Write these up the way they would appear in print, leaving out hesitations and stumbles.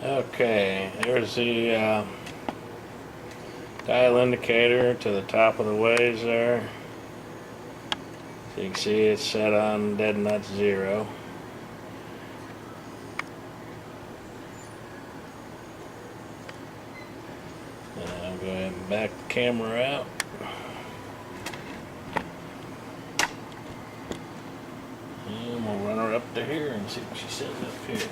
Okay, there's the dial indicator to the top of the ways there. So you can see it's set on dead nut 0. And I'll go ahead and back the camera out. And we'll run her up to here and see what she says up here.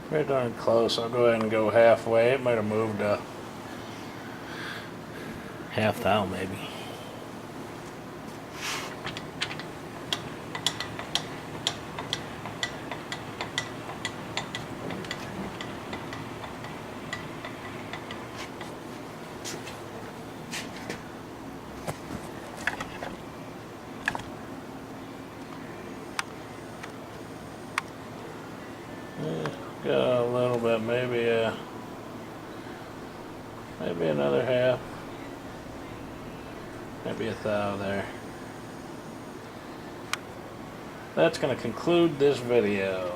Pretty darn close. I'll go ahead and go halfway. It might have moved a half thou maybe. Got a little bit, maybe another half, maybe a thou there. That's going to conclude this video.